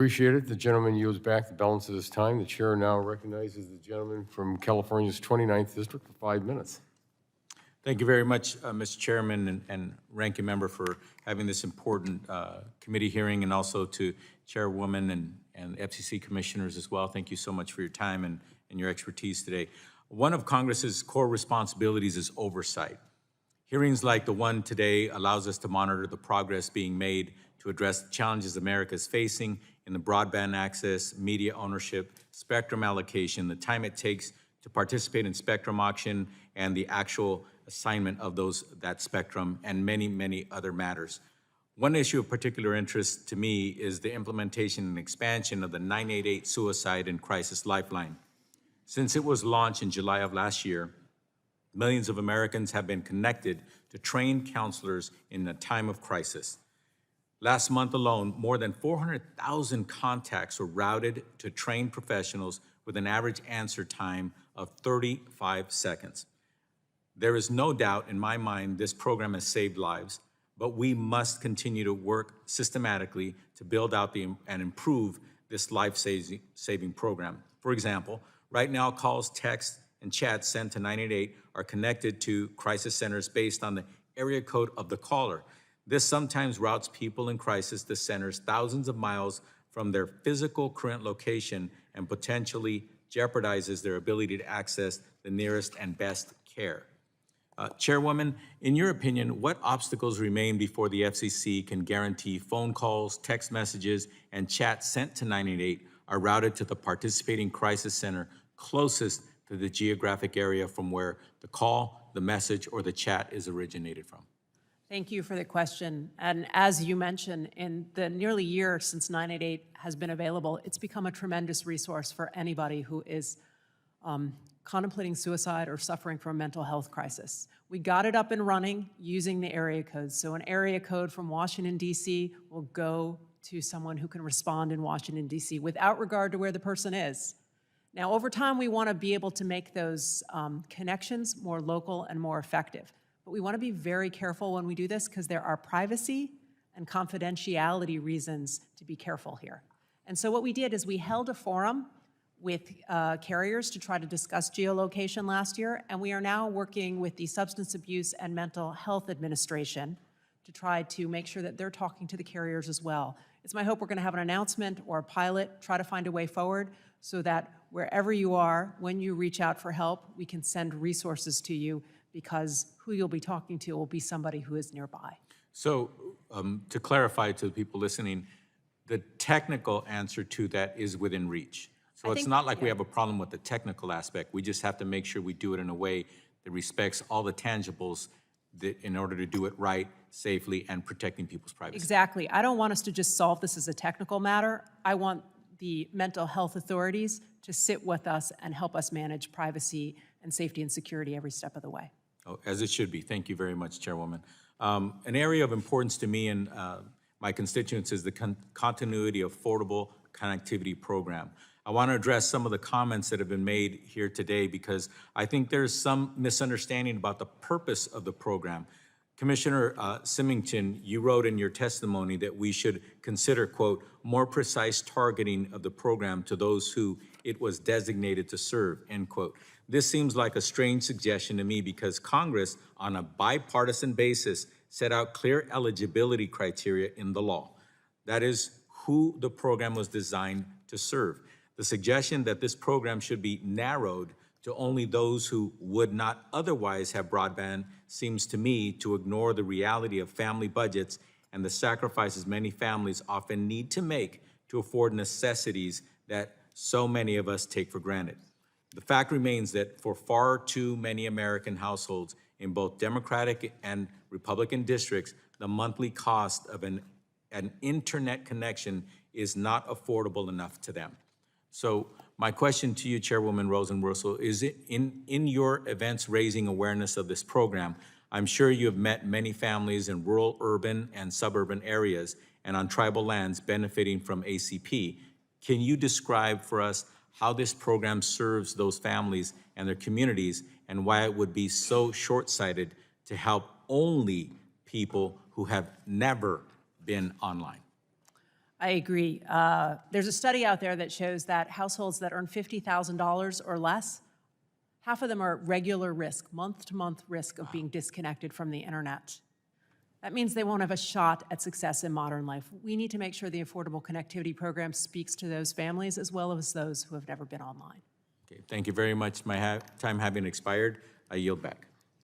Appreciate it. The gentleman yields back the balance of his time. The chair now recognizes the gentleman from California's 29th District for 5 minutes. Thank you very much, Mr. Chairman and Ranking Member, for having this important committee hearing, and also to Chairwoman and FCC commissioners as well. Thank you so much for your time and your expertise today. One of Congress's core responsibilities is oversight. Hearings like the one today allows us to monitor the progress being made to address the challenges America is facing in the broadband access, media ownership, spectrum allocation, the time it takes to participate in spectrum auction, and the actual assignment of that spectrum, and many, many other matters. One issue of particular interest to me is the implementation and expansion of the 988 Suicide and Crisis Lifeline. Since it was launched in July of last year, millions of Americans have been connected to trained counselors in a time of crisis. Last month alone, more than 400,000 contacts were routed to trained professionals with an average answer time of 35 seconds. There is no doubt in my mind this program has saved lives, but we must continue to work systematically to build out and improve this life-saving program. For example, right now calls, texts, and chats sent to 988 are connected to crisis centers based on the area code of the caller. This sometimes routes people in crisis to centers thousands of miles from their physical current location and potentially jeopardizes their ability to access the nearest and best care. Chairwoman, in your opinion, what obstacles remain before the FCC can guarantee phone calls, text messages, and chats sent to 988 are routed to the participating crisis center closest to the geographic area from where the call, the message, or the chat is originated from? Thank you for the question. And as you mentioned, in the nearly year since 988 has been available, it's become a tremendous resource for anybody who is contemplating suicide or suffering from a mental health crisis. We got it up and running using the area codes. So an area code from Washington, D.C. will go to someone who can respond in Washington, D.C. without regard to where the person is. Now, over time, we want to be able to make those connections more local and more effective. But we want to be very careful when we do this because there are privacy and confidentiality reasons to be careful here. And so what we did is we held a forum with carriers to try to discuss geolocation last year, and we are now working with the Substance Abuse and Mental Health Administration to try to make sure that they're talking to the carriers as well. It's my hope we're going to have an announcement or a pilot, try to find a way forward so that wherever you are, when you reach out for help, we can send resources to you because who you'll be talking to will be somebody who is nearby. So to clarify to the people listening, the technical answer to that is within reach. So it's not like we have a problem with the technical aspect. We just have to make sure we do it in a way that respects all the tangibles in order to do it right, safely, and protecting people's privacy. Exactly. I don't want us to just solve this as a technical matter. I want the mental health authorities to sit with us and help us manage privacy and safety and security every step of the way. Oh, as it should be. Thank you very much, Chairwoman. An area of importance to me and my constituents is the continuity of affordable connectivity program. I want to address some of the comments that have been made here today because I think there's some misunderstanding about the purpose of the program. Commissioner Symington, you wrote in your testimony that we should consider, quote, more precise targeting of the program to those who it was designated to serve, end quote. This seems like a strange suggestion to me because Congress, on a bipartisan basis, set out clear eligibility criteria in the law. That is who the program was designed to serve. The suggestion that this program should be narrowed to only those who would not otherwise have broadband seems to me to ignore the reality of family budgets and the sacrifices many families often need to make to afford necessities that so many of us take for granted. The fact remains that for far too many American households in both Democratic and Republican districts, the monthly cost of an internet connection is not affordable enough to them. So my question to you, Chairwoman Rosenworcel, is it in your events raising awareness of this program, I'm sure you have met many families in rural, urban, and suburban areas and on tribal lands benefiting from ACP. Can you describe for us how this program serves those families and their communities and why it would be so short-sighted to help only people who have never been online? I agree. There's a study out there that shows that households that earn $50,000 or less, half of them are at regular risk, month-to-month risk of being disconnected from the internet. That means they won't have a shot at success in modern life. We need to make sure the Affordable Connectivity Program speaks to those families as well as those who have never been online. Okay, thank you very much. My time having expired, I yield back.